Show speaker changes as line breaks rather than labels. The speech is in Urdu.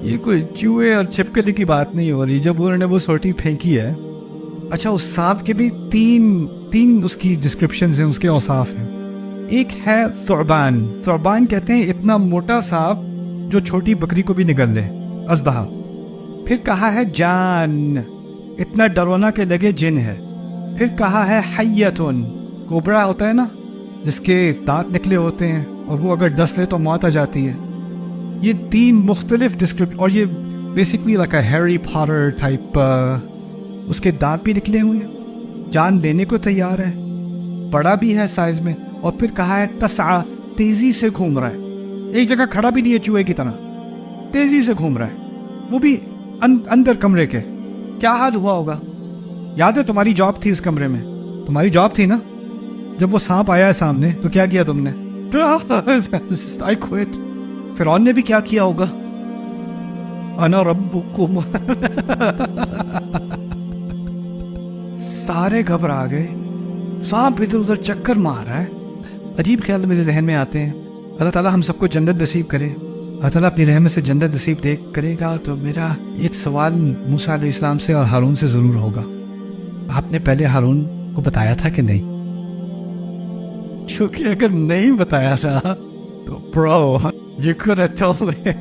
یہ کوئی چوہے اور چھپکلی کی بات نہیں ہو رہی جب انہوں نے وہ سوٹی پھینکی ہے. اچھا اس سانپ کے بھی تین اس کی ڈسکرپشنز ہیں, اس کے اوصاف ہیں. ایک ہے ثعبان. ثعبان کہتے ہیں اتنا موٹا سانپ جو چھوٹی بکری کو بھی نگل لے, اژدہا. پھر کہا ہے جان, اتنا ڈرونا کہ لگے جن ہے. پھر کہا ہے حیتن, کوبرا ہوتا ہے نا جس کے دانت نکلے ہوتے ہیں اور وہ اگر ڈس لے تو موت آ جاتی ہے. یہ تین مختلف ڈسکرپشن, اور یہ basically like a Harry Potter type. اس کے دانت بھی نکلے ہوئے ہیں, جان لینے کو تیار ہے, بڑا بھی ہے سائز میں. اور پھر کہا ہے تسعى, تیزی سے گھوم رہا ہے, ایک جگہ کھڑا بھی نہیں ہے چوہے کی طرح, تیزی سے گھوم رہا ہے, وہ بھی اندر کمرے کے. کیا حال ہوا ہوگا؟ یاد ہے تمہاری جاب تھی اس کمرے میں, تمہاری جاب تھی نا جب وہ سانپ آیا ہے سامنے تو کیا کیا تم نے؟ I quit. فرعون نے بھی کیا کیا ہوگا؟ انا ربکم. سارے گھبرا گئے, سانپ ادھر ادھر چکر مار رہا ہے. عجیب خیال میرے ذہن میں آتے ہیں. اللہ تعالیٰ ہم سب کو جنت نصیب کرے, اللہ تعالیٰ اپنی رحمت سے جنت نصیب کرے گا. تو میرا ایک سوال موسیٰ علیہ السلام سے اور ہارون سے ضرور ہوگا. آپ نے پہلے ہارون کو بتایا تھا کہ نہیں؟ کیونکہ اگر نہیں بتایا تھا تو برو you could have told me.